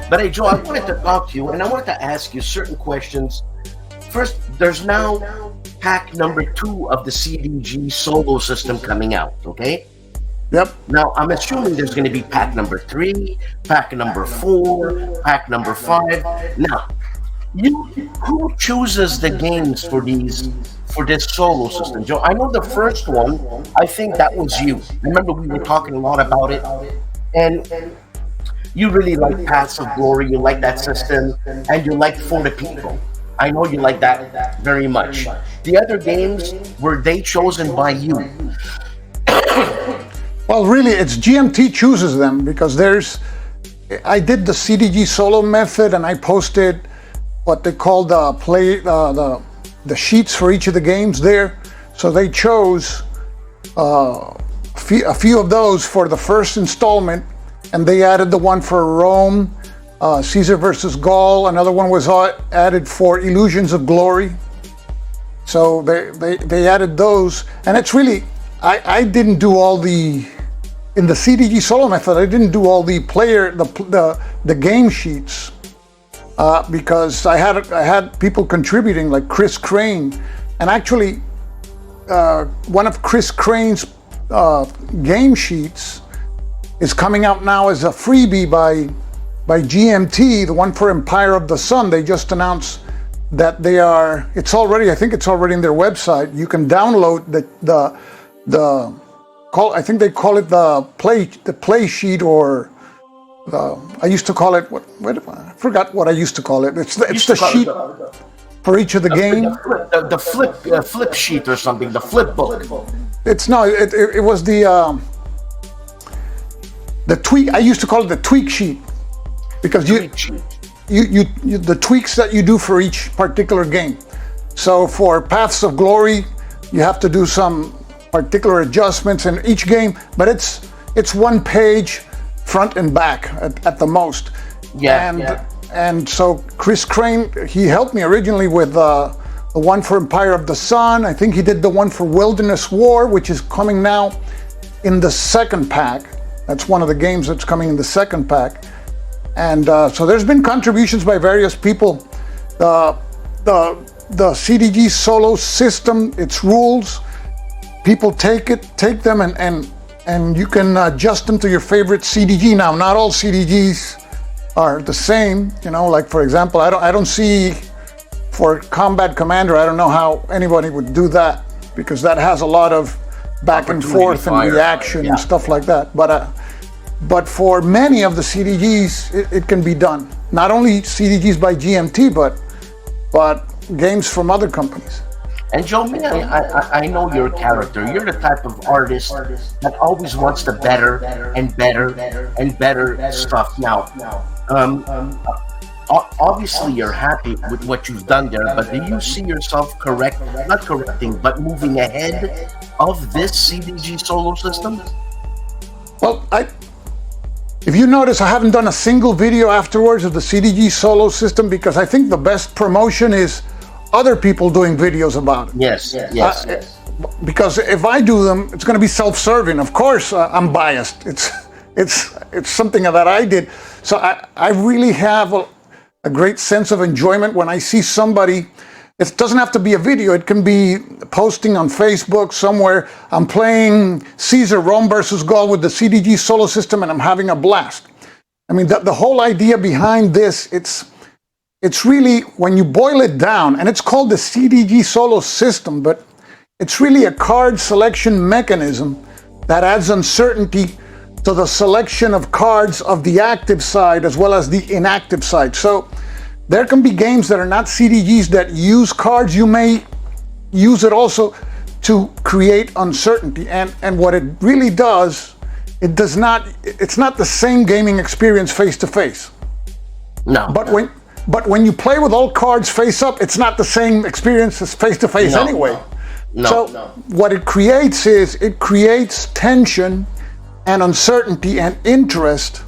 But hey, Joe, I wanted to talk to you, and I wanted to ask you certain questions. First, there's now pack number 2 of the CDG solo system coming out, okay? Yep. Now, I'm assuming there's going to be pack number 3, pack number 4, pack number 5. Now, who chooses the games for this solo system, Joe? I know the first one, I think that was you. Remember, we were talking a lot about it, and you really like Paths of Glory, you like that system, and you like For the People. I know you like that very much. The other games, were they chosen by you? Well, really, it's GMT chooses them, because I did the CDG solo method, and I posted what they call the sheets for each of the games there. So they chose a few of those for the first installment, and they added the one for Rome, Caesar versus Gaul. Another one was added for Illusions of Glory. So they added those, and it's really, I didn't do all in the CDG solo method, I didn't do all the game sheets, because I had people contributing, like Chris Crane, and actually one of Chris Crane's game sheets is coming out now as a freebie by GMT, the one for Empire of the Sun. They just announced that I think it's already in their website. You can download I think they call it the play sheet, or I used to call it, I forgot what I used to call it. It's the sheet for each of the games. The flip sheet or something, the flip book. It was the tweak. I used to call it the tweak sheet, because the tweaks that you do for each particular game. So for Paths of Glory, you have to do some particular adjustments in each game, but it's one page front and back at the most. And so Chris Crane, he helped me originally with the one for Empire of the Sun. I think he did the one for Wilderness War, which is coming now in the second pack. That's one of the games that's coming in the second pack. And so there's been contributions by various people. The CDG solo system, its rules, people take them and you can adjust them to your favorite CDG. Now, not all CDGs are the same, like, for example, I don't see for Combat Commander, I don't know how anybody would do that, because that has a lot of back and forth and reaction and stuff like that. But for many of the CDGs, it can be done. Not only CDGs by GMT, but games from other companies. And Joe, I know your character. You're the type of artist that always wants the better and better and better stuff. Now, obviously you're happy with what you've done there, but do you see yourself not correcting, but moving ahead of this CDG solo system? Well, if you notice, I haven't done a single video afterwards of the CDG solo system, because I think the best promotion is other people doing videos about it. Yes. Because if I do them, it's going to be self-serving. Of course, I'm biased. It's something that I did. So I really have a great sense of enjoyment when I see somebody. It doesn't have to be a video. It can be posting on Facebook somewhere. I'm playing Caesar Rome versus Gaul with the CDG solo system, and I'm having a blast. I mean, the whole idea behind this, it's really, when you boil it down, and it's called the CDG solo system, but it's really a card selection mechanism that adds uncertainty to the selection of cards of the active side as well as the inactive side. So there can be games that are not CDGs that use cards. You may use it also to create uncertainty. And what it really does, it's not the same gaming experience face to face. No. But when you play with all cards face up, it's not the same experience as face to face anyway. So what it creates is, it creates tension and uncertainty and interest,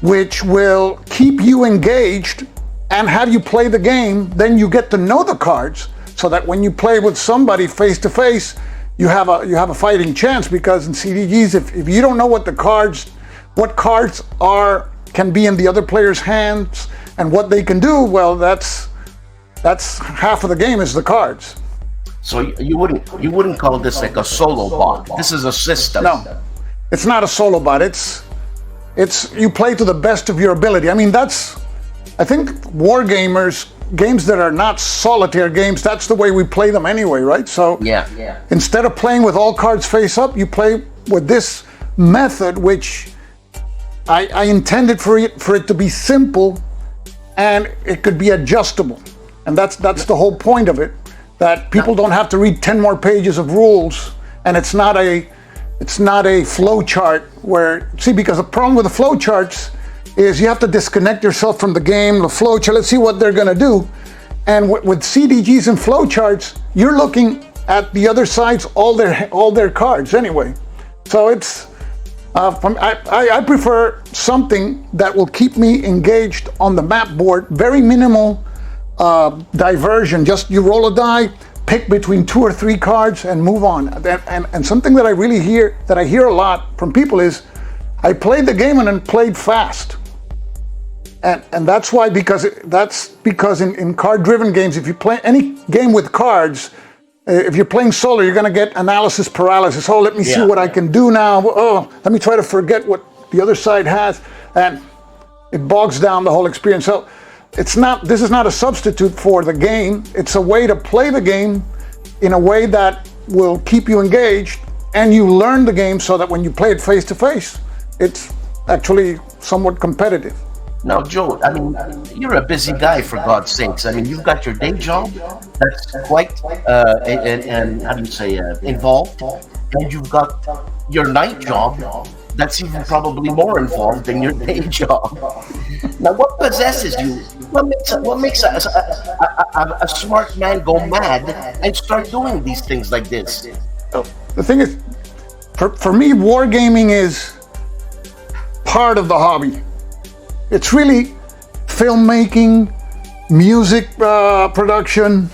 which will keep you engaged and have you play the game. Then you get to know the cards, so that when you play with somebody face to face, you have a fighting chance. Because in CDGs, if you don't know what cards are can be in the other player's hands and what they can do, well, that's half of the game is the cards. So you wouldn't call this like a solo bot. This is a system. No, it's not a solo bot. It's you play to the best of your ability. I mean, I think war gamers, games that are not solitaire games, that's the way we play them anyway, right? So yeah. Instead of playing with all cards face up, you play with this method, which I intended for it to be simple, and it could be adjustable. And that's the whole point of it, that people don't have to read 10 more pages of rules, and it's not a flow chart where, see, because the problem with the flow charts is you have to disconnect yourself from the game, the flow chart, let's see what they're gonna do. And with CDGs and flow charts, you're looking at the other side's all their cards anyway. So it's, I prefer something that will keep me engaged on the map board, very minimal diversion. Just you roll a die, pick between 2 or 3 cards and move on. And something that I really hear a lot from people is, I played the game and then played fast. And that's why, because in card-driven games, if you play any game with cards, if you're playing solo, you're going to get analysis paralysis. Oh, let me see what I can do now. Oh, let me try to forget what the other side has, and it bogs down the whole experience. So this is not a substitute for the game. It's a way to play the game in a way that will keep you engaged, and you learn the game so that when you play it face to face, it's actually somewhat competitive. Now, Joe, I mean, you're a busy guy, for God's sakes. I mean, you've got your day job that's quite, and how do you say, involved, and you've got your night job that's even probably more involved than your day job. Now, what possesses you? What makes a smart man go mad and start doing these things like this? The thing is, for me, wargaming is part of the hobby. It's really filmmaking, music production,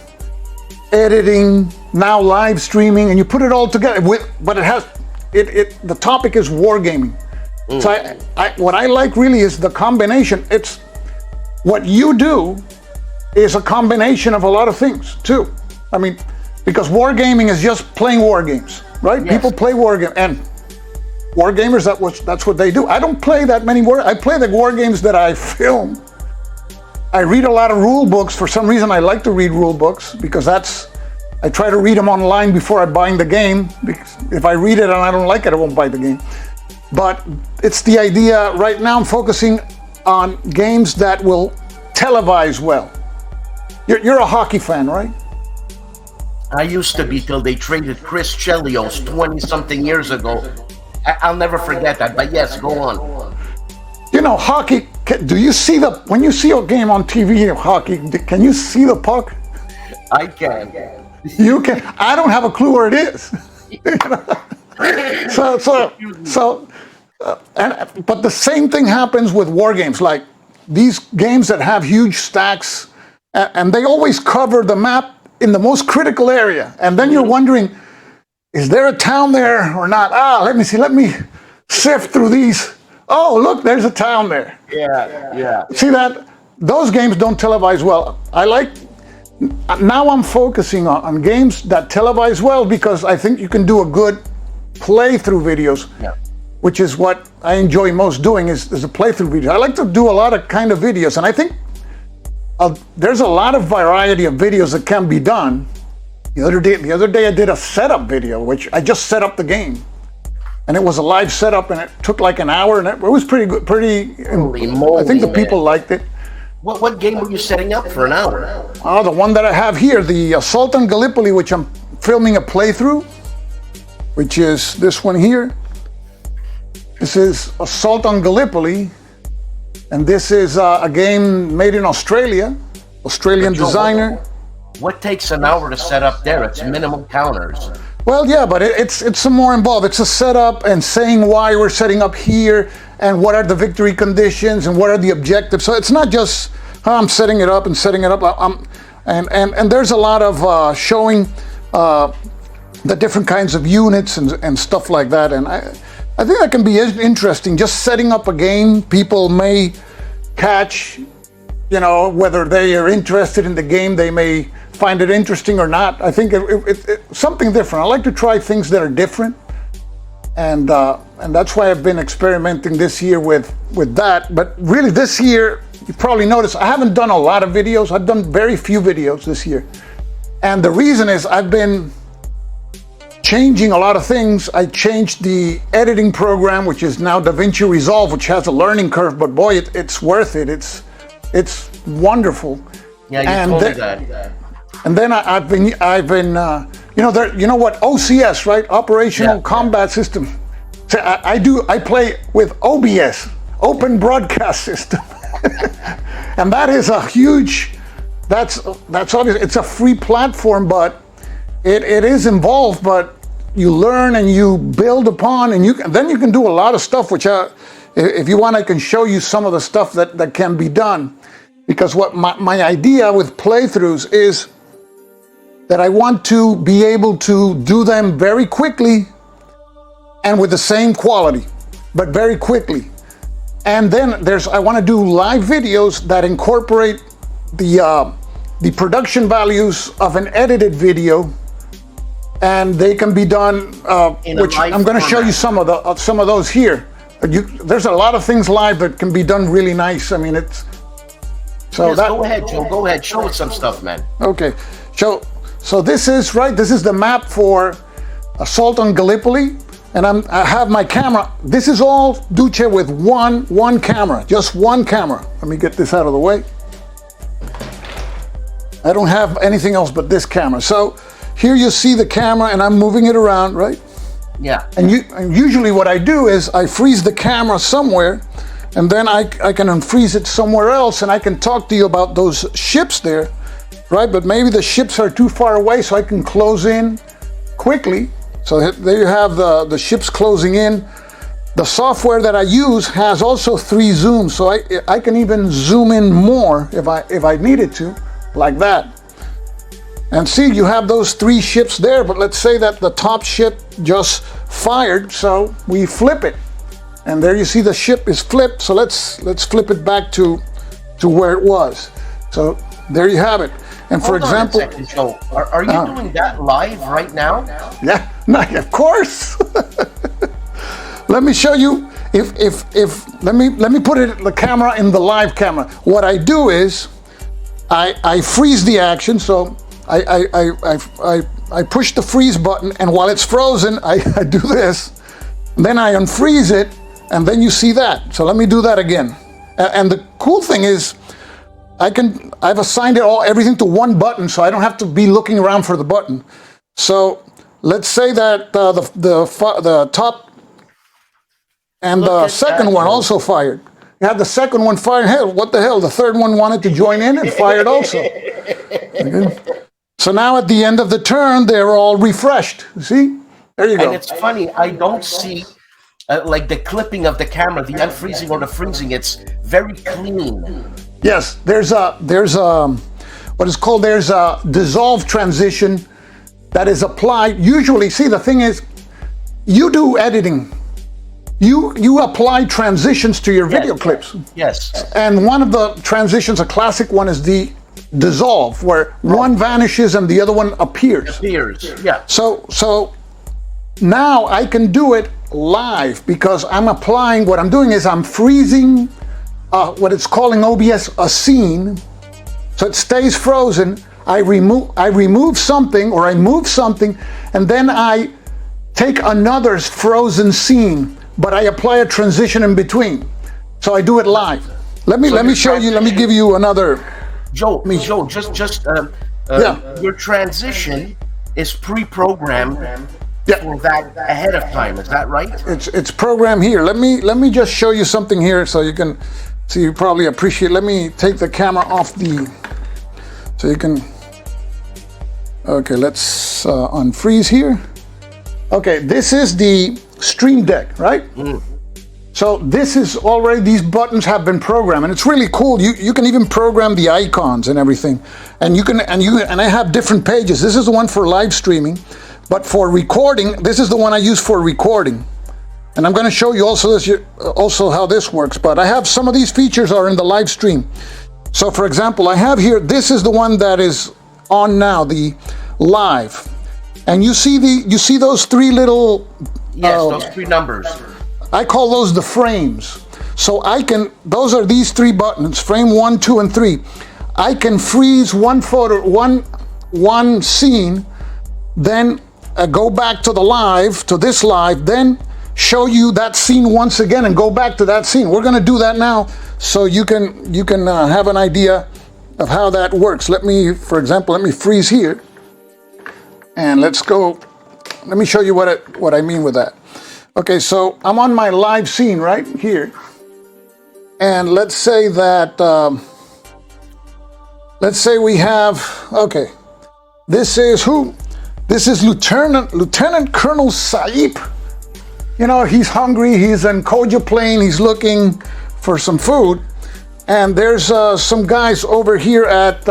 editing, now live streaming, and you put it all together. But the topic is wargaming. So what I like really is the combination. It's what you do is a combination of a lot of things too. I mean, because wargaming is just playing war games, right? Yes. People play war games, and war gamers, that's what they do. I don't play that many I play the war games that I film. I read a lot of rule books. For some reason, I like to read rule books, because I try to read them online before I buy the game, because if I read it and I don't like it, I won't buy the game. But it's the idea, right now I'm focusing on games that will televise well. You're a hockey fan, right? I used to be, till they traded Chris Chelios 20-something years ago. I'll never forget that, but yes, go on. You know, hockey, do you see when you see a game on TV of hockey, can you see the puck? I can. You can. I don't have a clue where it is. But the same thing happens with war games, like these games that have huge stacks, and they always cover the map in the most critical area. And then you're wondering, is there a town there or not? Let me see. Let me sift through these. Oh, look, there's a town there. Yeah. See that? Those games don't televise well. Now I'm focusing on games that televise well, because I think you can do a good playthrough videos, which is what I enjoy most doing is a playthrough video. I like to do a lot of kind of videos, and I think there's a lot of variety of videos that can be done. The other day I did a setup video, which I just set up the game, and it was a live setup, and it took like an hour, and it was pretty good. Holy moly, I think the people liked it. What game were you setting up for an hour? The one that I have here, the Assault on Gallipoli, which I'm filming a playthrough, which is this one here. This is Assault on Gallipoli, and this is a game made in Australia, Australian designer. What takes an hour to set up there? It's minimum counters. Well, yeah, but it's some more involved. It's a setup and saying why we're setting up here, and what are the victory conditions, and what are the objectives. So it's not just I'm setting it up and setting it up. And there's a lot of showing the different kinds of units and stuff like that. And I think that can be interesting. Just setting up a game, people may catch, you know, whether they are interested in the game, they may find it interesting or not. I think it's something different. I like to try things that are different, and that's why I've been experimenting this year with that. But really, this year, you probably noticed I haven't done a lot of videos. I've done very few videos this year, and the reason is I've been changing a lot of things. I changed the editing program, which is now DaVinci Resolve, which has a learning curve, but boy, it's worth it. It's wonderful. Yeah, you told me that. And then I've been you know what, OCS, right? Operational Combat System. So I play with OBS, Open Broadcast System, and that is a huge. That's obvious. It's a free platform, but it is involved. But you learn and you build upon, and then you can do a lot of stuff. Which, if you want, I can show you some of the stuff that can be done. Because what my idea with playthroughs is that I want to be able to do them very quickly and with the same quality, but very quickly. And then I want to do live videos that incorporate the production values of an edited video, and they can be done, which I'm going to show you some of those here. There's a lot of things live that can be done really nice. I mean, it's so yes, go ahead, Joe. Go ahead. Show us some stuff, man. Okay. So this is right. This is the map for Assault on Gallipoli, and I have my camera. This is all Duce with one camera, just one camera. Let me get this out of the way. I don't have anything else but this camera. So here you see the camera, and I'm moving it around, right? Yeah. And usually what I do is I freeze the camera somewhere, and then I can unfreeze it somewhere else, and I can talk to you about those ships there, right? But maybe the ships are too far away, so I can close in quickly. So there you have the ships closing in. The software that I use has also 3 zooms, so I can even zoom in more if I needed to, like that. And see, you have those 3 ships there, but let's say that the top ship just fired, so we flip it. And there you see the ship is flipped, so let's flip it back to where it was. So there you have it. And for example, hold on a second, Joe. Are you doing that live right now? Yeah, of course. Let me show you. Let me put the camera in the live camera. What I do is I freeze the action. So I push the freeze button, and while it's frozen, I do this. Then I unfreeze it, and then you see that. So let me do that again. And the cool thing is, I've assigned everything to one button, so I don't have to be looking around for the button. So let's say that the top and the second one also fired. You had the second one fired. Hell, what the hell? The third one wanted to join in and fired also. Okay. So now at the end of the turn, they're all refreshed. See? There you go. And it's funny, I don't see like the clipping of the camera, the unfreezing or the freezing. It's very clean. Yes, there's a what is called, there's a dissolve transition that is applied. Usually, see, the thing is, you do editing. You apply transitions to your video clips. Yes. And one of the transitions, a classic one, is the dissolve, where one vanishes and the other one appears. Yeah. So now I can do it live because I'm applying, what I'm doing is I'm freezing what it's calling OBS a scene, so it stays frozen. I remove something, or I move something, and then I take another frozen scene, but I apply a transition in between. So I do it live. Let me show you. Let me give you another. Joe, just your transition is pre-programmed. For that ahead of time, is that right? It's programmed here. Let me just show you something here so you can see. You probably appreciate. Let me take the camera off so you can. Okay, let's unfreeze here. Okay, this is the Stream Deck, right? So this is already, these buttons have been programmed, and it's really cool. You can even program the icons and everything, and I have different pages. This is the one for live streaming. But for recording, this is the one I use for recording. And I'm going to show you also how this works, but I have some of these features are in the live stream. So for example, I have here, this is the one that is on now, the live. And you see those three little... Yes, those three numbers. I call those the frames. So those are these three buttons, frame 1, 2, and 3. I can freeze one photo, one scene, then go back to the live, to this live, then show you that scene once again and go back to that scene. We're going to do that now so you can have an idea of how that works. For example, let me freeze here and let's go. Let me show you what I mean with that. Okay, so I'm on my live scene right here, and let's say that let's say we have, okay, this is who? This is Lieutenant Colonel Saip. You know, he's hungry, he's in Koja Plain, he's looking for some food. And there's some guys over here at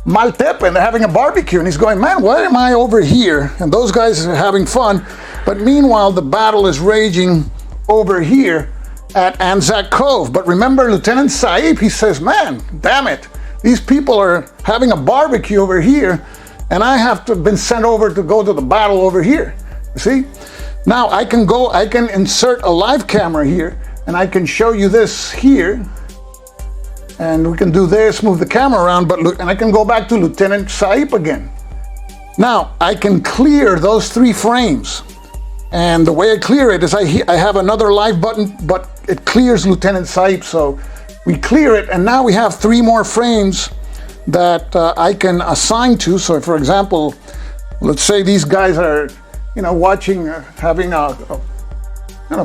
Maltepe, and they're having a barbecue. And he's going, man, why am I over here? And those guys are having fun. But meanwhile, the battle is raging over here at Anzac Cove. But remember, Lieutenant Saip, he says, man, damn it. These people are having a barbecue over here, and I have to have been sent over to go to the battle over here. You see? Now I can insert a live camera here, and I can show you this here. And we can do this, move the camera around, and I can go back to Lieutenant Saip again. Now I can clear those 3 frames. And the way I clear it is I have another live button, but it clears Lieutenant Saip. So we clear it, and now we have 3 more frames that I can assign to. So for example, let's say these guys are, you know, watching, having a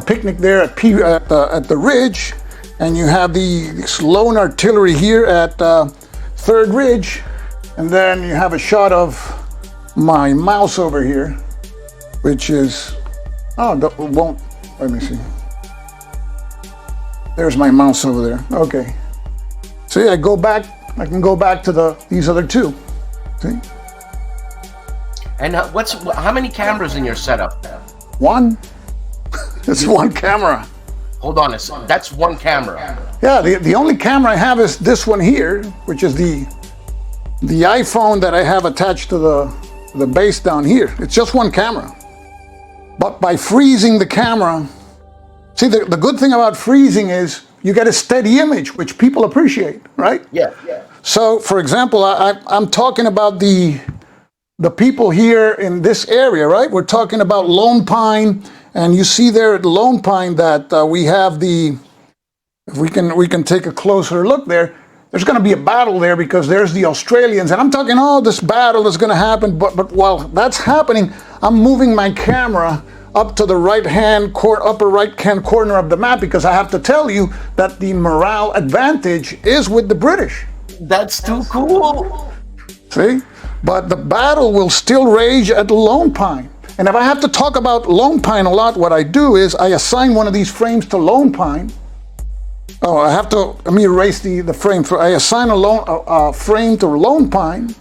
picnic there at the ridge, and you have this lone artillery here at 3rd Ridge, and then you have a shot of my mouse over here, which is, let me see. There's my mouse over there. Okay. See, I can go back to these other 2. See? And how many cameras in your setup? 1. It's 1 camera. Hold on, that's 1 camera. Yeah, the only camera I have is this one here, which is the iPhone that I have attached to the base down here. It's just 1 camera. But by freezing the camera, see, the good thing about freezing is you get a steady image, which people appreciate, right? Yeah. So, for example, I'm talking about the people here in this area, right? We're talking about Lone Pine, and you see there at Lone Pine that we have if we can take a closer look there, there's going to be a battle there because there's the Australians, and I'm talking, oh, this battle is going to happen, but while that's happening, I'm moving my camera up to the upper right-hand corner of the map because I have to tell you that the morale advantage is with the British. That's too cool. See? But the battle will still rage at Lone Pine. And if I have to talk about Lone Pine a lot, what I do is I assign one of these frames to Lone Pine. Oh, let me erase the frame. I assign a frame to Lone Pine.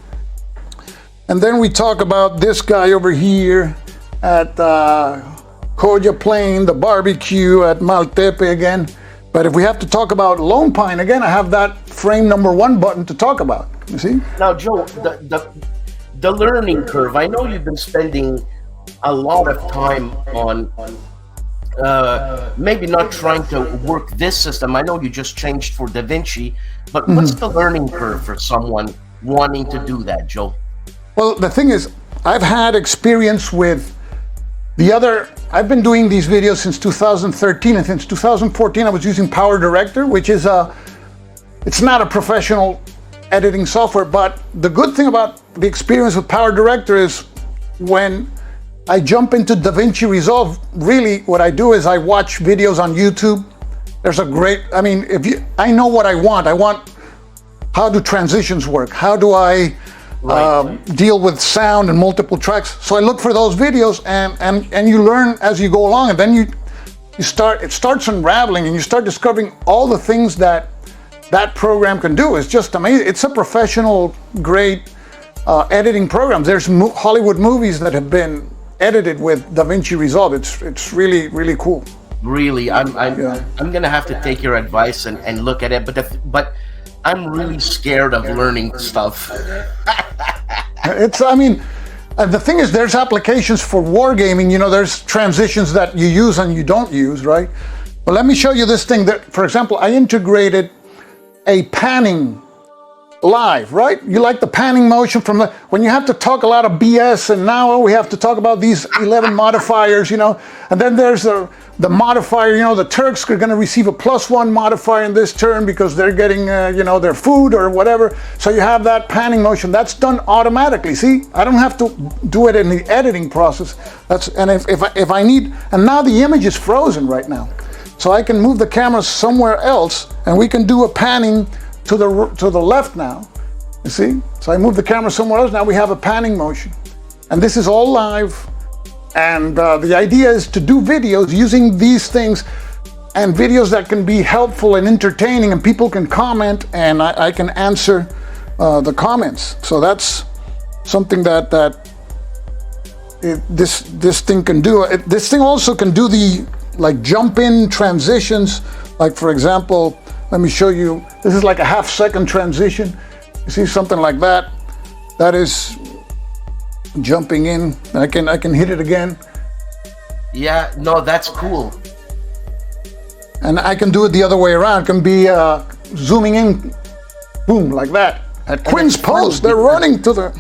And then we talk about this guy over here at Koja Plain, the barbecue at Maltepe again. But if we have to talk about Lone Pine again, I have that frame number 1 button to talk about. You see? Now, Joe, the learning curve. I know you've been spending a lot of time on maybe not trying to work this system. I know you just changed for DaVinci, but what's the learning curve for someone wanting to do that, Joe? Well, the thing is, I've had experience with I've been doing these videos since 2013, and since 2014 I was using Power Director, which is it's not a professional editing software, but the good thing about the experience with Power Director is when I jump into DaVinci Resolve, really what I do is I watch videos on YouTube. There's I know what I want. I want, how do transitions work? How do I deal with sound and multiple tracks? So I look for those videos, and you learn as you go along, and then it starts unraveling, and you start discovering all the things that program can do. It's just amazing. It's a professional, great editing program. There's Hollywood movies that have been edited with DaVinci Resolve. It's really, really cool. Really, I'm gonna have to take your advice and look at it, but I'm really scared of learning stuff. I mean, the thing is, there's applications for wargaming. You know, there's transitions that you use and you don't use, right? But let me show you this thing that, for example, I integrated a panning live, right? You like the panning motion from when you have to talk a lot of BS, and now we have to talk about these 11 modifiers, you know, and then there's the modifier, you know, the Turks are going to receive a +1 modifier in this turn because they're getting, you know, their food or whatever. So you have that panning motion. That's done automatically. See, I don't have to do it in the editing process. And if I need, and now the image is frozen right now. So I can move the camera somewhere else and we can do a panning to the left now, you see? So I move the camera somewhere else, now we have a panning motion. And this is all live, and the idea is to do videos using these things, and videos that can be helpful and entertaining, and people can comment, and I can answer the comments. So that's something that this thing can do. This thing also can do the jump in transitions, like for example, let me show you. This is like a half-second transition. You see something like that? That is jumping in. I can hit it again. Yeah, no, that's cool. And I can do it the other way around. It can be zooming in, boom, like that. At Quinn's post, they're running to the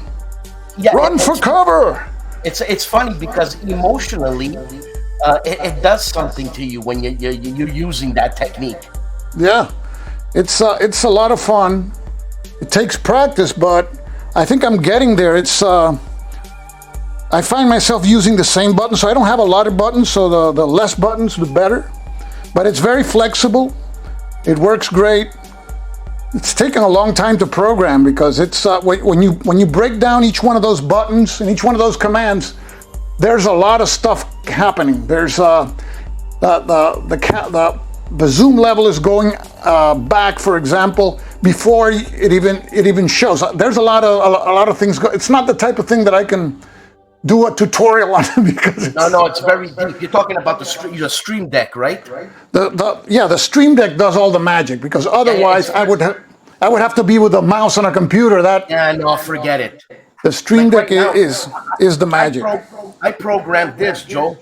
run for cover. It's funny because emotionally, it does something to you when you're using that technique. Yeah. It's a lot of fun. It takes practice, but I think I'm getting there. I find myself using the same button, so I don't have a lot of buttons, so the less buttons, the better. But it's very flexible. It works great. It's taken a long time to program because it's when you break down each one of those buttons and each one of those commands, there's a lot of stuff happening. There's the zoom level is going back, for example, before it even shows. There's a lot of things. It's not the type of thing that I can do a tutorial on because it's, no, it's very deep. You're talking about your Stream Deck, right? The Stream Deck does all the magic because otherwise I would have to be with a mouse on a computer. No, forget it. The Stream Deck is the magic. I programmed this, Joe.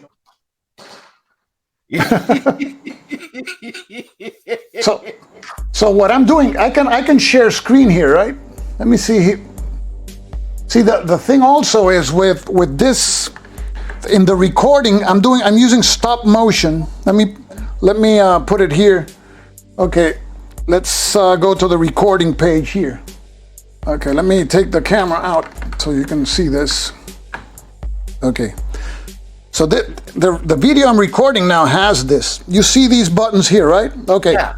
So what I'm doing, I can share screen here, right? Let me see. See, the thing also is with this in the recording, I'm using stop motion. Let me put it here. Okay, let's go to the recording page here. Okay, let me take the camera out so you can see this. Okay. So the video I'm recording now has this. You see these buttons here, right? Okay. Yeah.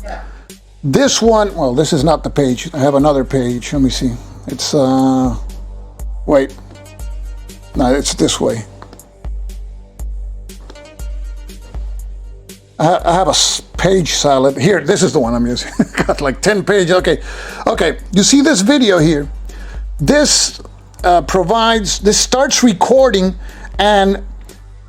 This one, well, this is not the page. I have another page. Let me see. It's, wait. No, it's this way. I have a page salad. Here, this is the one I'm using. Got like 10 pages. Okay. You see this video here? This this starts recording and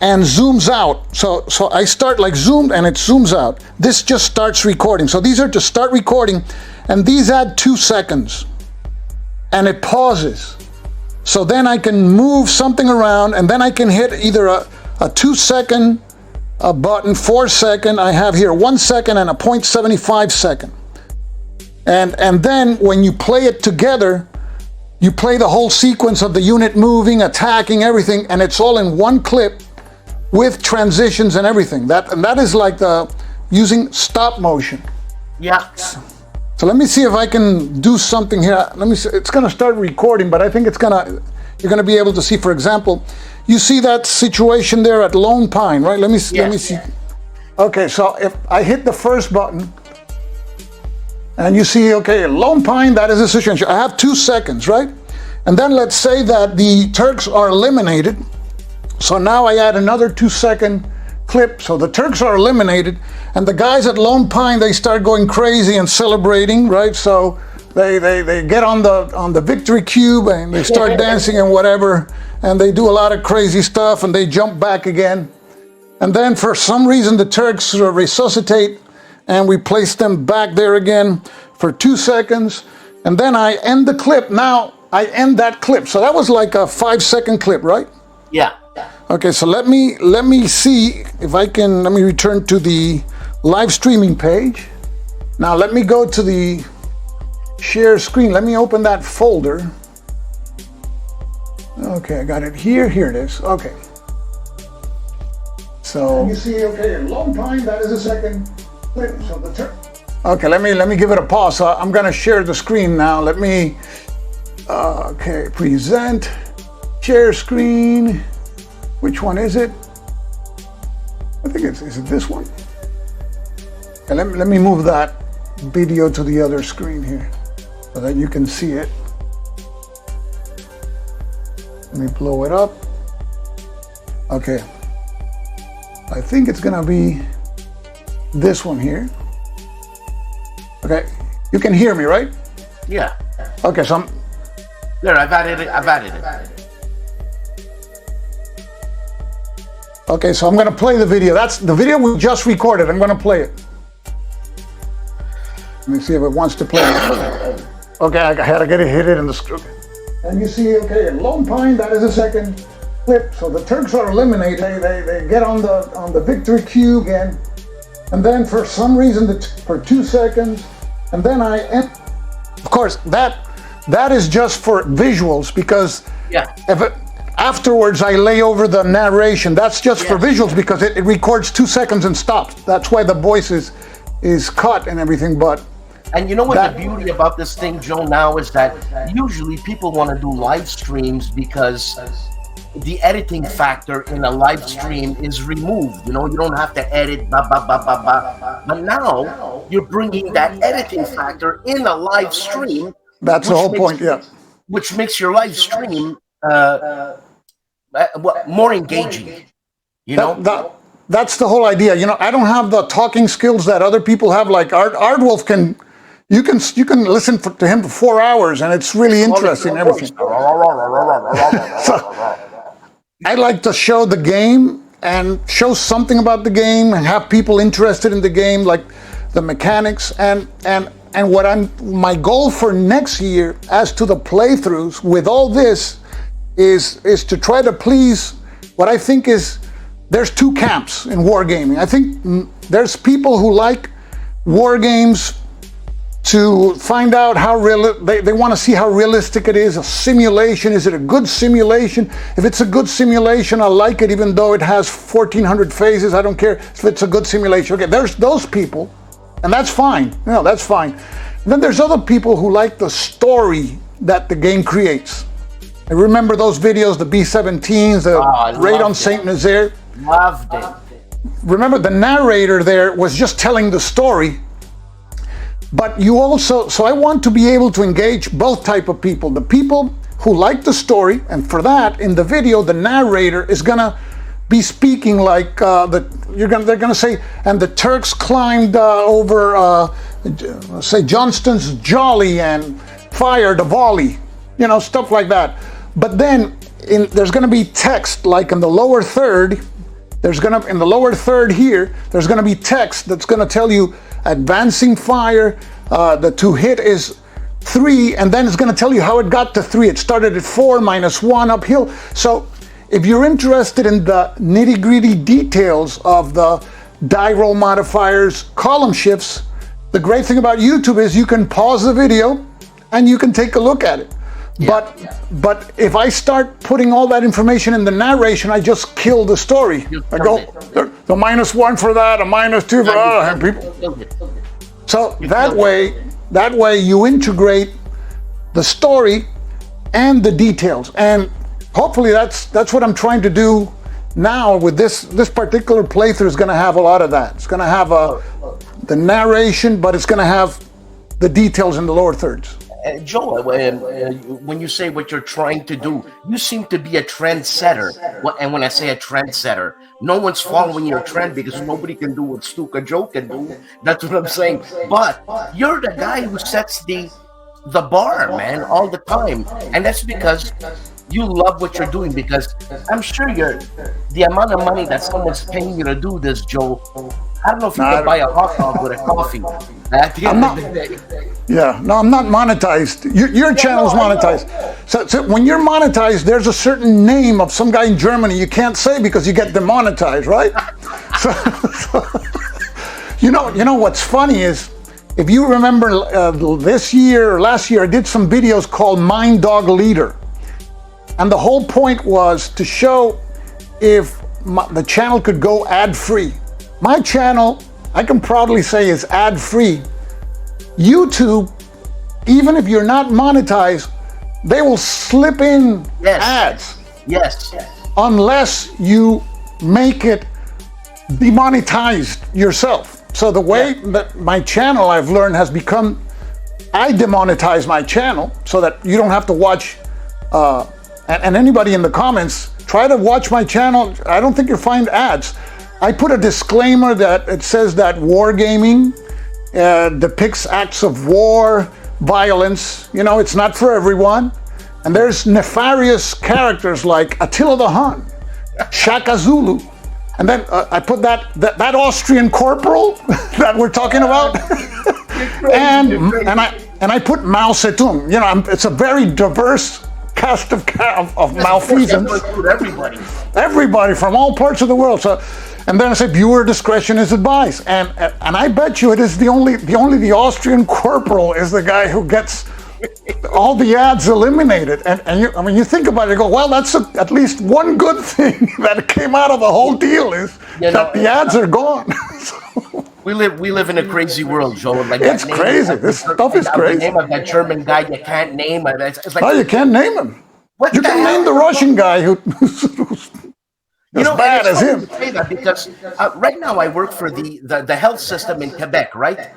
zooms out. So I start like zoomed and it zooms out. This just starts recording. So these are to start recording, and these add 2 seconds. And it pauses. So then I can move something around, and then I can hit either a 2-second button, 4-second. I have here 1 second and a 0.75 second. And then when you play it together, you play the whole sequence of the unit moving, attacking, everything, and it's all in one clip with transitions and everything. That is like using stop motion. Yeah. So let me see if I can do something here. Let me see. It's going to start recording, but I think you're going to be able to see, for example, you see that situation there at Lone Pine, right? Let me see. Let me see. Okay, so if I hit the first button, and you see, okay, Lone Pine, that is the situation. I have 2 seconds, right? And then let's say that the Turks are eliminated. So now I add another 2-second clip. So the Turks are eliminated, and the guys at Lone Pine, they start going crazy and celebrating, right? So they get on the victory cube and they start dancing and whatever, and they do a lot of crazy stuff and they jump back again. And then for some reason the Turks resuscitate and we place them back there again for 2 seconds. And then I end the clip. Now I end that clip. So that was like a 5-second clip, right? Yeah. Okay, so let me see if I can, let me return to the live streaming page. Now let me go to the share screen. Let me open that folder. Okay, I got it here. Here it is. Okay. So you see, okay, long time, that is a second clip. So the turn. Okay, let me give it a pause. So I'm gonna share the screen now. Let me okay, present, share screen. Which one is it? I think is it this one? Okay, let me move that video to the other screen here so that you can see it. Let me blow it up. Okay. I think it's gonna be this one here. Okay, you can hear me, right? Yeah. Okay, so There, I've added it. Okay, so I'm gonna play the video. That's the video we just recorded. I'm gonna play it. Let me see if it wants to play it. Okay, I had to hit it in the screw. And you see, okay, Lone Pine, that is a second clip. So the Turks are eliminated. They get on the victory cube again. And then for some reason, for 2 seconds, and then I end. Of course, that is just for visuals, because afterwards I lay over the narration. That's just for visuals, because it records 2 seconds and stops. That's why the voice is cut and everything. And you know what the beauty about this thing, Joe, now is that usually people want to do live streams because the editing factor in a live stream is removed. You know, you don't have to edit, But now you're bringing that editing factor in a live stream. That's the whole point, yeah. Which makes your live stream more engaging. You know, that's the whole idea. You know, I don't have the talking skills that other people have. Like Ardwulf can. You can listen to him for 4 hours, and it's really interesting and everything. So, I like to show the game and show something about the game and have people interested in the game, like the mechanics and what my goal for next year as to the playthroughs with all this is to try to please what I think is, there's 2 camps in wargaming. I think there's people who like war games to find out how they want to see how realistic it is. A simulation, is it a good simulation? If it's a good simulation, I like it, even though it has 1,400 phases. I don't care if it's a good simulation. Okay, there's those people, and that's fine. You know, that's fine. And then there's other people who like the story that the game creates. I remember those videos, the B-17s, the Raid on Saint Nazaire. Loved it. Remember, the narrator there was just telling the story. But you also, so I want to be able to engage both type of people. The people who like the story, and for that, in the video, the narrator is gonna be speaking like they're gonna say, and the Turks climbed over, say, Johnston's Jolly and fired a volley, you know, stuff like that. But then there's gonna be text, like in the lower third. In the lower third here, there's gonna be text that's gonna tell you advancing fire, the to hit is 3, and then it's gonna tell you how it got to 3. It started at 4, -1 uphill. So if you're interested in the nitty-gritty details of the die roll modifiers, column shifts, the great thing about YouTube is you can pause the video and you can take a look at it. But if I start putting all that information in the narration, I just kill the story. I go, the -1 for that, a -2 for and people. So that way you integrate the story and the details, and hopefully that's what I'm trying to do now with this particular playthrough. Is going to have a lot of that. It's going to have the narration, but it's going to have the details in the lower thirds. Joe, when you say what you're trying to do, you seem to be a trendsetter. And when I say a trendsetter, no one's following your trend because nobody can do what Stuka Joe can do. That's what I'm saying. But you're the guy who sets the bar, man, all the time. And that's because you love what you're doing, because I'm sure the amount of money that someone's paying you to do this, Joe, I don't know if you could buy a hot dog with a coffee. At the end of the day. Yeah, no, I'm not monetized. Your channel's monetized. So when you're monetized, there's a certain name of some guy in Germany you can't say because you get demonetized, right? so you know what's funny is, if you remember this year or last year, I did some videos called Mind Dog Leader. And the whole point was to show if the channel could go ad-free. My channel, I can proudly say, is ad-free. YouTube, even if you're not monetized, they will slip in ads. Yes. Unless you make it demonetized yourself. So the way that my channel, I've learned, has become, I demonetize my channel so that you don't have to watch, and anybody in the comments, try to watch my channel. I don't think you'll find ads. I put a disclaimer that it says that wargaming depicts acts of war, violence. You know, it's not for everyone. And there's nefarious characters like Attila the Hun, Shaka Zulu. And then I put that Austrian corporal that we're talking about, and I put Mao Zedong. You know, it's a very diverse cast of malfeasance. Everybody from all parts of the world. So, and then I say viewer discretion is advised. And I bet you it is the Austrian corporal is the guy who gets all the ads eliminated. And you think about it, you go, well, that's at least one good thing that came out of the whole deal is that the ads are gone. So, we live in a crazy world, Joe. Like, it's crazy. This stuff is crazy. The name of that German guy you can't name. It's like, no, you can't name him. You can name the Russian guy who's as bad as him. Say that because right now I work for the health system in Quebec, right?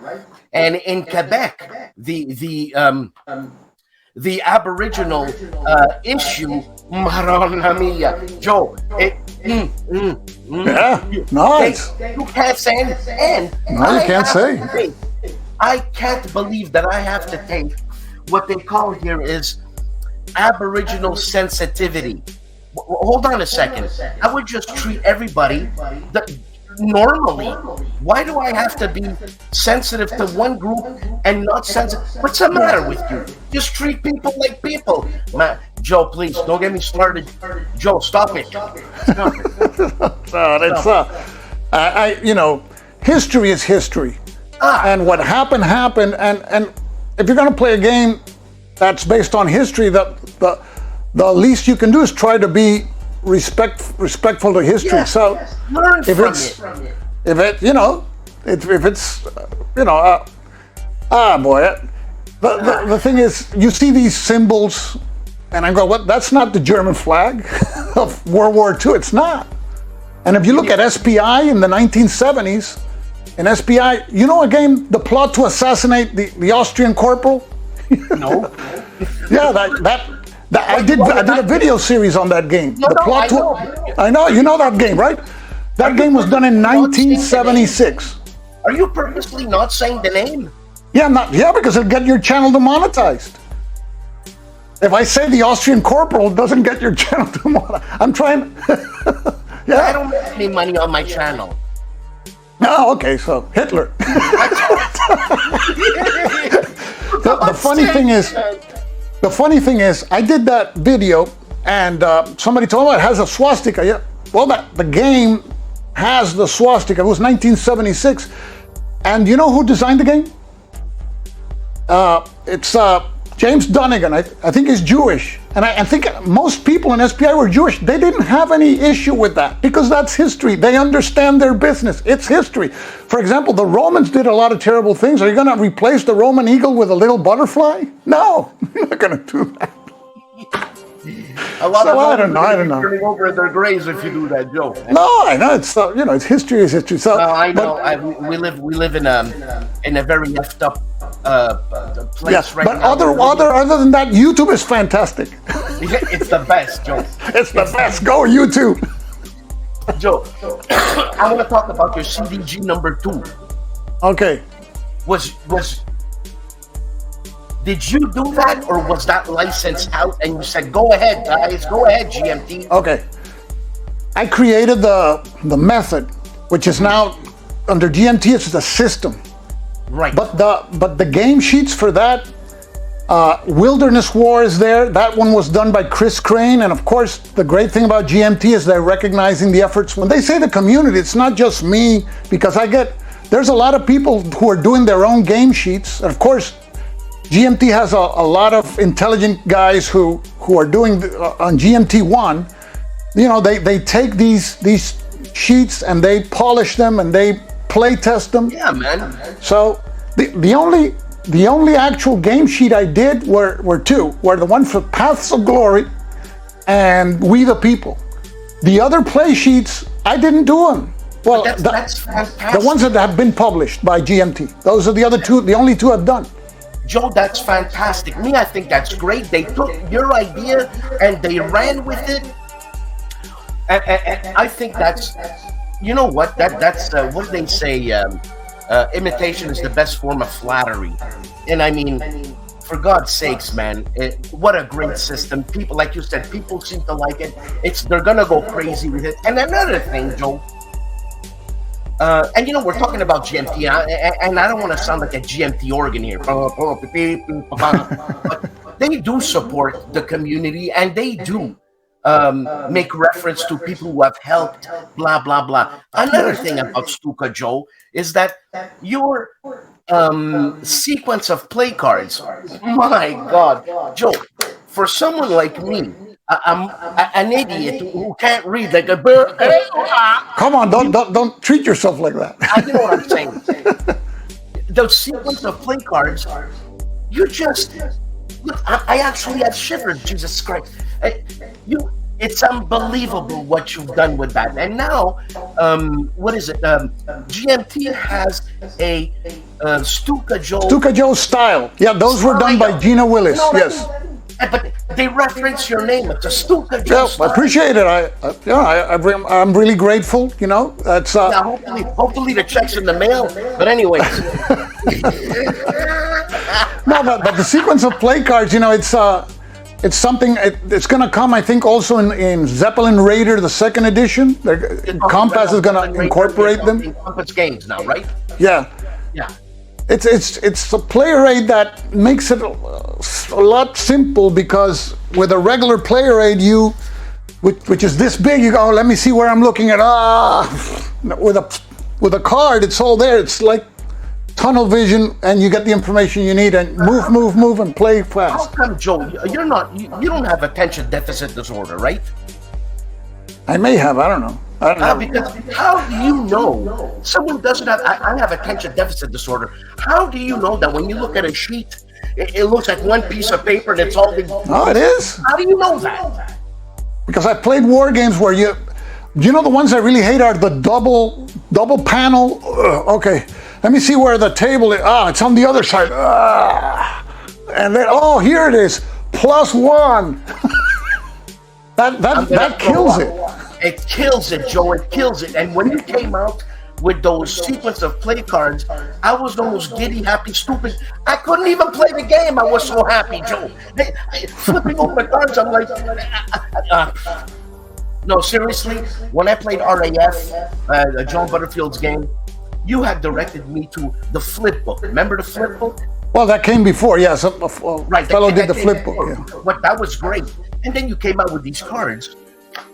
And in Quebec, the Aboriginal issue, Joe, nice. You can't say anything. No, you can't say. I can't believe that I have to take what they call here is Aboriginal sensitivity. Hold on a second. I would just treat everybody normally. Why do I have to be sensitive to one group and not sensitive? What's the matter with you? Just treat people like people. Joe, please don't get me started. Joe, stop it. Stop it. History is history, and what happened. And if you're going to play a game that's based on history, the least you can do is try to be respectful to history. Yes, so learn if from it's it. The thing is, you see these symbols, and I go, what? That's not the German flag of World War II. It's not. And if you look at SPI in the 1970s, in SPI, you know a game, the plot to assassinate the Austrian corporal? No. Yeah, I did a video series on that game. I know, you know that game, right? That game was done in 1976. Are you purposely not saying the name? Yeah, because it'll get your channel demonetized. If I say the Austrian corporal, it doesn't get your channel demonetized. I'm trying. Yeah. I don't make any money on my channel. Oh, okay, so Hitler. The funny thing is, I did that video, and somebody told me it has a swastika. Yeah, well, the game has the swastika. It was 1976, and you know who designed the game? It's James Dunnigan. I think he's Jewish, and I think most people in SPI were Jewish. They didn't have any issue with that because that's history. They understand their business. It's history. For example, the Romans did a lot of terrible things. Are you going to replace the Roman eagle with a little butterfly? No, you're not going to do that. A lot of I don't know. Turning over their graves if you do that, Joe. No, I know it's it's history is history. So I know. We live in a very effed up place right but now. Other than that, YouTube is fantastic. It's the best, Joe. It's the best. Go YouTube. Joe, I want to talk about your CDG number 2. Okay. Did you do that, or was that licensed out and you said, go ahead, guys, go ahead, GMT? Okay. I created the method, which is now under GMT, it's the system. Right. But the game sheets for that, Wilderness War is there. That one was done by Chris Crane. And of course, the great thing about GMT is they're recognizing the efforts. When they say the community, it's not just me, because there's a lot of people who are doing their own game sheets. And of course, GMT has a lot of intelligent guys who are doing on GMT1. You know, they take these sheets and they polish them and they play test them. Yeah, man. So the only actual game sheet I did were two. Were the one for Paths of Glory and We the People. The other play sheets, I didn't do them. Well, that's fantastic. The ones that have been published by GMT. Those are the other two, the only two I've done. Joe, that's fantastic. I think that's great. They took your idea and they ran with it. And I think that's, you know what? That's what they say. Imitation is the best form of flattery. And I mean, for God's sakes, man, what a great system. People, like you said, people seem to like it. They're gonna go crazy with it. And another thing, Joe. And you know, we're talking about GMT, and I don't want to sound like a GMT organ here, but they do support the community, and they do make reference to people who have helped, blah, blah, blah. Another thing about Stuka Joe is that your sequence of play cards, my God, Joe, for someone like me, I'm an idiot who can't read like a bird. Come on, don't treat yourself like that. I know what I'm saying. The sequence of play cards, you just look. I actually have shivers. Jesus Christ! It's unbelievable what you've done with that. And now, what is it? GMT has a Stuka Joe. Stuka Joe style. Yeah, those were done by Gina Willis. Yes. But they reference your name. It's a Stuka Joe. Yeah, I appreciate it. I'm really grateful. You know, that's. Yeah, hopefully the check's in the mail. But anyways. No, but the sequence of play cards, you know, it's something. It's going to come, I think, also in Zeppelin Raider, the second edition. Compass is going to incorporate them. Compass games now, right? Yeah. Yeah. It's a player aid that makes it a lot simple, because with a regular player aid, which is this big, you go, let me see where I'm looking at. With a card, it's all there. It's like tunnel vision, and you get the information you need, and move, and play fast. How come, Joe? You don't have attention deficit disorder, right? I may have. I don't know. Because how do you know someone doesn't have? I have attention deficit disorder. How do you know that when you look at a sheet, it looks like one piece of paper and it's all the? Oh, it is. How do you know that? Because I played war games where you know, the ones I really hate are the double panel. Okay, let me see where the table is. It's on the other side. And then here it is, +1. that kills it. It kills it, Joe. It kills it. And when you came out with those sequence of play cards, I was almost giddy, happy, stupid. I couldn't even play the game. I was so happy, Joe. Flipping over the cards, I'm like, no, seriously. When I played RAF, John Butterfield's game, you had directed me to the flip book. Remember the flip book? Well, that came before, yes. A fellow did the flip book. Yeah. What, that was great. And then you came out with these cards.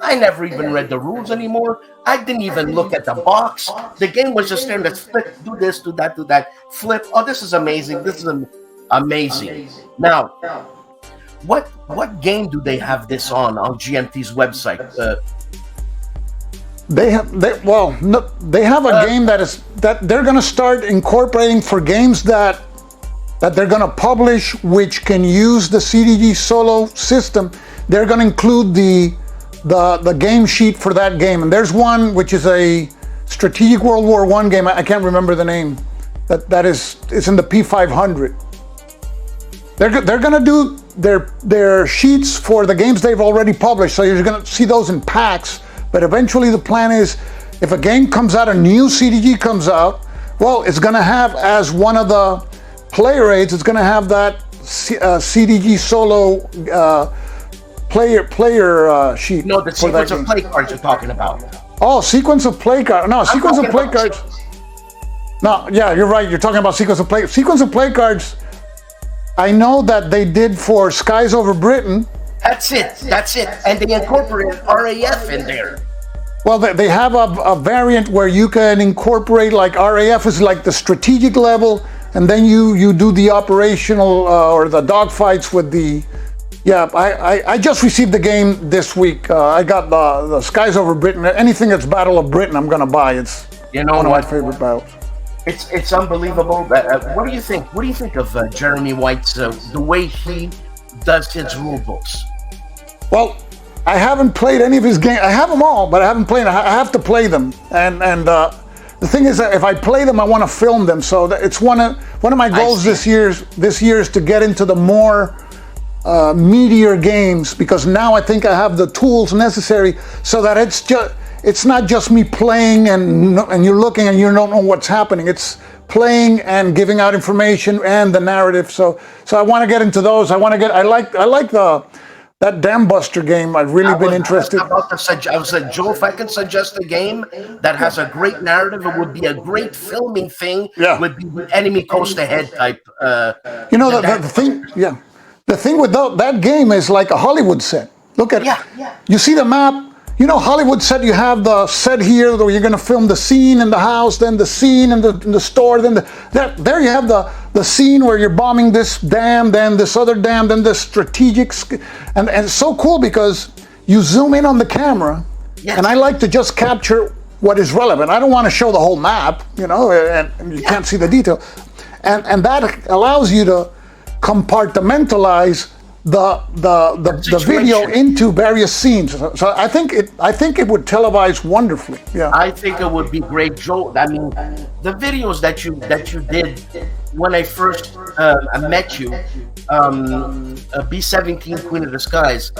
I never even read the rules anymore. I didn't even look at the box. The game was just there. Let's flip, do this, do that, flip. Oh, this is amazing. This is amazing. Now, what game do they have this on GMT's website? They have a game that they're going to start incorporating for games that they're going to publish, which can use the CDG solo system. They're going to include the game sheet for that game, and there's one which is a strategic World War I game. I can't remember the name. It's in the P500. They're going to do their sheets for the games they've already published, so you're going to see those in packs. But eventually, the plan is, if a game comes out, a new CDG comes out, well, it's going to have, as one of the player aids, it's going to have that CDG solo player sheet. No, the sequence of play cards you're talking about. Oh, sequence of play cards. No, sequence of play cards. No, yeah, you're right. You're talking about sequence of play. Sequence of play cards. I know that they did for Skies Over Britain. That's it. That's it. And they incorporated RAF in there. Well, they have a variant where you can incorporate, like RAF is like the strategic level, and then you do the operational or the dogfights with the. Yeah, I just received the game this week. I got the Skies Over Britain. Anything that's Battle of Britain, I'm gonna buy. It's one of my favorite battles. It's unbelievable. What do you think? What do you think of Jeremy White's the way he does his rule books? Well, I haven't played any of his games. I have them all, but I haven't played. I have to play them. And the thing is that if I play them, I want to film them. So it's one of my goals this year is to get into the more meatier games, because now I think I have the tools necessary so that it's not just me playing and you're looking and you don't know what's happening. It's playing and giving out information and the narrative. So I want to get into those. I like that Dam Buster game. I've really been interested. I was like, Joe, if I can suggest a game that has a great narrative, it would be a great filming thing. Yeah. Would be enemy coast ahead type. You know the thing. Yeah. The thing with that game is like a Hollywood set. Look at it. You see the map. You know, Hollywood set, you have the set here where you're going to film the scene in the house, then the scene in the store, then there you have the scene where you're bombing this dam, then this other dam, then the strategic. And it's so cool because you zoom in on the camera, and I like to just capture what is relevant. I don't want to show the whole map, you know, and you can't see the detail. And that allows you to compartmentalize the video into various scenes. So I think it would televise wonderfully. Yeah, I think it would be great, Joe. I mean, the videos that you did when I first met you, B-17 Queen of the Skies.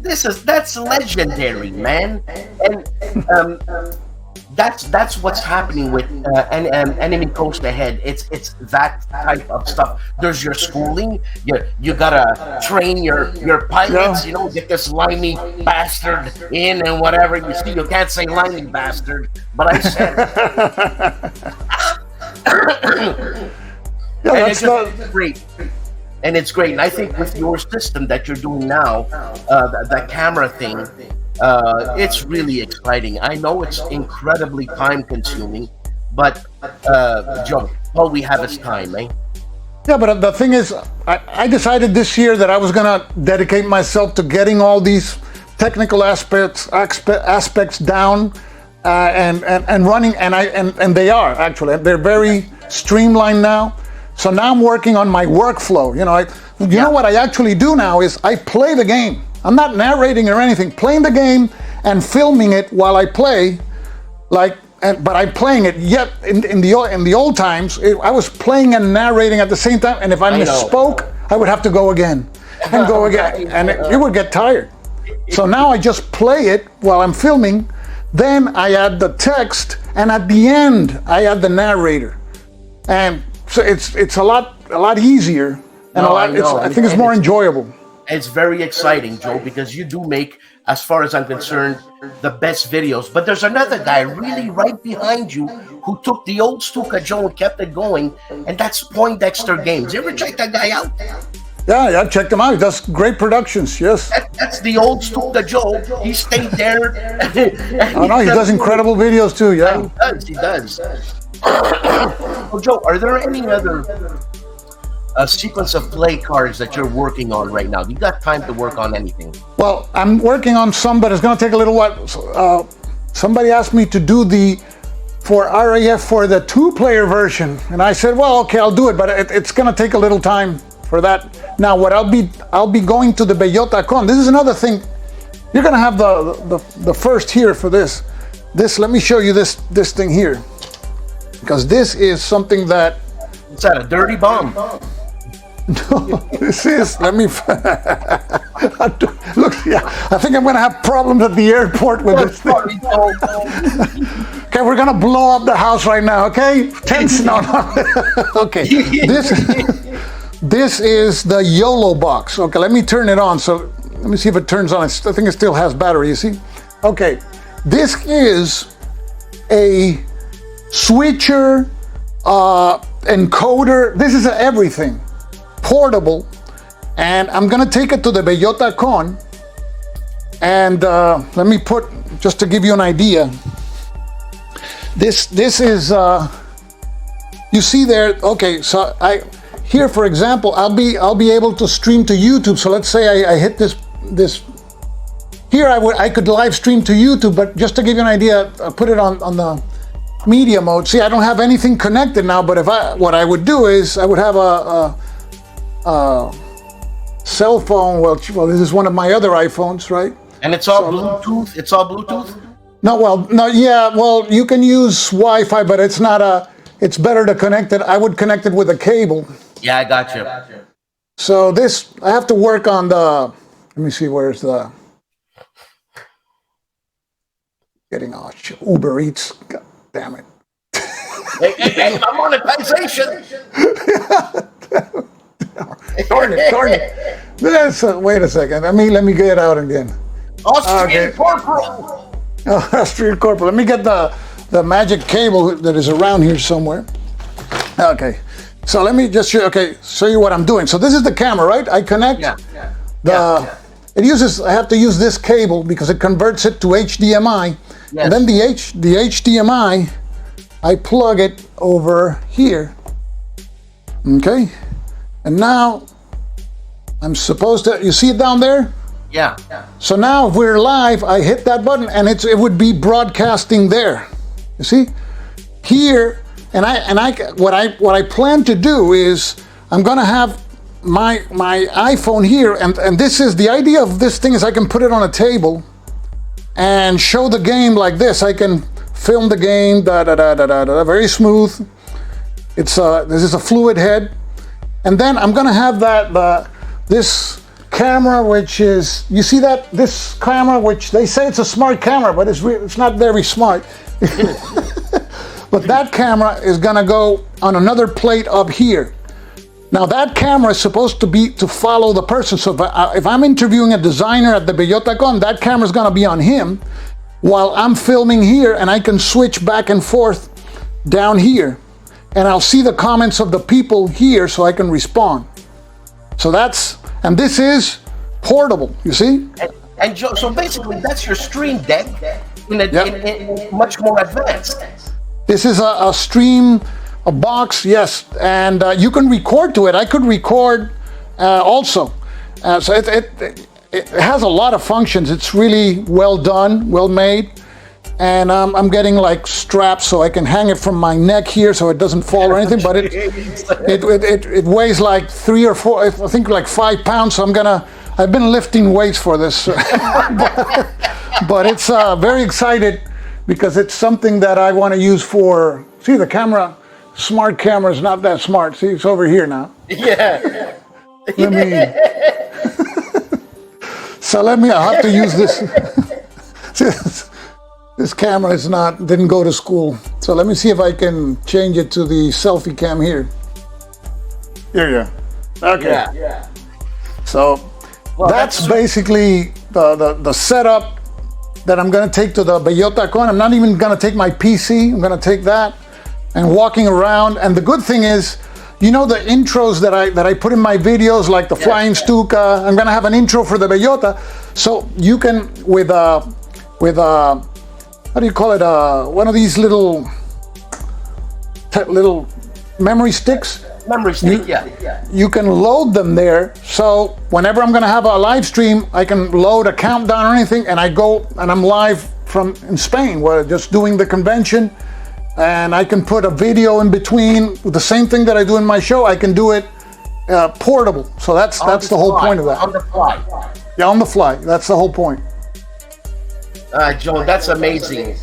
That's legendary, man. And that's what's happening with Enemy Coast Ahead. It's that type of stuff. There's your schooling. You gotta train your pilots. You know, get this limey bastard in and whatever. You see, you can't say limey bastard, but I said. It's great. And it's great. And I think with your system that you're doing now, the camera thing. It's really exciting. I know it's incredibly time consuming, but Joe, all we have is time, eh? Yeah, but the thing is, I decided this year that I was gonna dedicate myself to getting all these technical aspects down and running, and they are actually. They're very streamlined now. So now I'm working on my workflow. You know what I actually do now is I play the game. I'm not narrating or anything, playing the game and filming it while I play, but I'm playing it. Yet in the old times, I was playing and narrating at the same time, and if I misspoke, I would have to go again and go again, and it would get tired. So now I just play it while I'm filming, then I add the text, and at the end I add the narrator, and so it's a lot easier, and I think it's more enjoyable. It's very exciting, Joe, because you do make, as far as I'm concerned, the best videos. But there's another guy really right behind you who took the old Stuka Joe and kept it going, and that's Poindexter Games. You ever check that guy out? Yeah, checked him out. He does great productions, yes. That's the old Stuka Joe. He stayed there. He does incredible videos too, yeah. He does. Well, Joe, are there any other sequence of play cards that you're working on right now? You got time to work on anything? Well, I'm working on some, but it's going to take a little while. Somebody asked me to do for RAF for the 2-player version, and I said, well, okay, I'll do it, but it's going to take a little time for that. Now, what I'll be going to the Bellota Con. This is another thing. You're going to have the first here for this. Let me show you this thing here, because this is something that. Is that a dirty bomb? No, this is, let me, look, yeah, I think I'm going to have problems at the airport with this thing. Okay, we're going to blow up the house right now, okay? Tense, no. Okay, This is the YOLO box. Okay, let me turn it on. So let me see if it turns on. I think it still has battery, you see? Okay, this is a switcher, encoder. This is everything. Portable. And I'm gonna take it to the Bellota Con. And let me put, just to give you an idea, this is, you see there, okay, so here, for example, I'll be able to stream to YouTube. So let's say I hit this here, I could live stream to YouTube, but just to give you an idea, I put it on the media mode. See, I don't have anything connected now, but what I would do is I would have a cell phone. Well, this is one of my other iPhones, right? And it's all Bluetooth? It's all Bluetooth? No, well, no, yeah, well, you can use Wi-Fi, but it's not it's better to connect it. I would connect it with a cable. Yeah, I got you. So this, I have to work on let me see, where's the, getting Uber Eats, God damn it. Hey, my monetization. Darn it. Wait a second, let me get it out again. Austrian Corporal. Austrian Corporal. Let me get the magic cable that is around here somewhere. Okay, so let me just show you what I'm doing. So this is the camera, right? I connect it uses, I have to use this cable because it converts it to HDMI. Yes. And then the HDMI, I plug it over here. Okay, and now I'm supposed to, you see it down there? Yeah. So now if we're live, I hit that button and it would be broadcasting there. You see? Here, what I plan to do is I'm gonna have my iPhone here, and this is the idea of this thing is I can put it on a table and show the game like this. I can film the game, very smooth. It's this is a fluid head, and then I'm gonna have this camera, which is, you see that, this camera, which they say it's a smart camera, but it's not very smart. But that camera is gonna go on another plate up here. Now that camera is supposed to follow the person. So if I'm interviewing a designer at the Bellota Con, that camera is gonna be on him while I'm filming here, and I can switch back and forth down here. And I'll see the comments of the people here so I can respond. So and this is portable, you see? And Joe, so basically that's your stream deck in much more advanced. This is a stream, a box, yes, and you can record to it. I could record also. So it has a lot of functions. It's really well done, well made. And I'm getting like straps so I can hang it from my neck here so it doesn't fall or anything, but it weighs like 3 or 4, I think like 5 pounds. So I've been lifting weights for this, but it's very excited because it's something that I want to use for, see the camera, smart camera is not that smart. See, it's over here now. Yeah. I'll have to use this. This camera didn't go to school. So let me see if I can change it to the selfie cam here. Here you go. Okay. Yeah. So that's basically the setup that I'm gonna take to the Bellota Con. I'm not even gonna take my PC. I'm gonna take that and walking around. And the good thing is, you know, the intros that I put in my videos, like the Flying Stuka, I'm gonna have an intro for the Bellota. So you can, with how do you call it? One of these little memory sticks. Memory stick, yeah. You can load them there. So whenever I'm gonna have a live stream, I can load a countdown or anything, and I'm live in Spain, where just doing the convention, and I can put a video in between with the same thing that I do in my show. I can do it portable. So that's the whole point of that. On the fly. Yeah, on the fly. That's the whole point. Joe, that's amazing.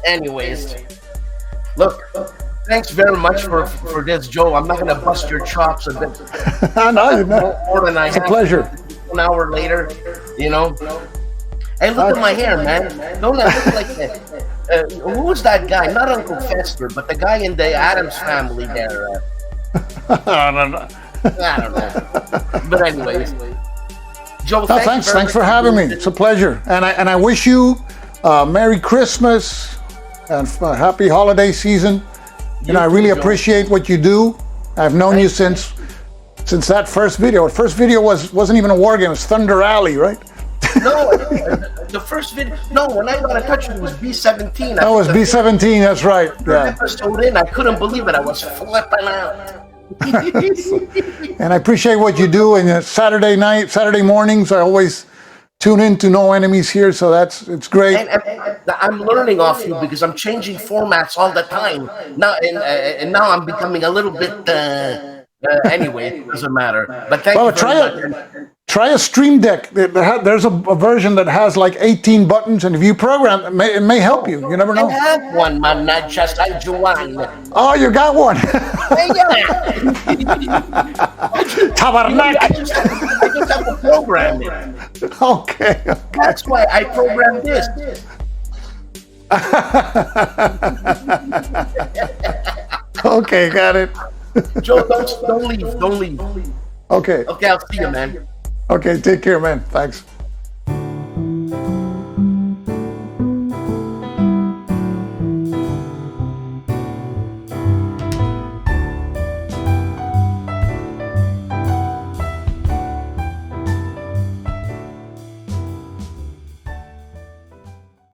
Anyways, look, thanks very much for this, Joe. I'm not going to bust your chops a bit. No, more than I it's a pleasure. 1 hour later, you know. Hey, look at my hair, man. Don't I look like that? Who was that guy? Not Uncle Fester, but the guy in the Addams Family there. I don't know. I don't know. But anyways, Joe, No, thanks for having me. It's a pleasure, and I wish you Merry Christmas and a happy holiday season. And I really appreciate what you do. I've known you since that first video. The first video wasn't even a war game. It was Thunder Alley, right? No, the first video. No, when I got in touch with it was B17. That was B17. That's right. Yeah. Episode in, I couldn't believe it. I was flipping out. And I appreciate what you do. And Saturday mornings, I always tune in to No Enemies Here. So it's great. And I'm learning off you because I'm changing formats all the time now, and now I'm becoming a little bit. Anyway, it doesn't matter. But thank you very much. Try a Stream Deck. There's a version that has like 18 buttons, and if you program, it may help you. You never know. I have one, man. Not just I joined. Oh, you got one. Tabarnak. I just have to program it. Okay. That's why I programmed this. Okay, got it. Joe, don't leave. Don't leave. Okay. Okay, I'll see you, man. Okay, take care, man. Thanks.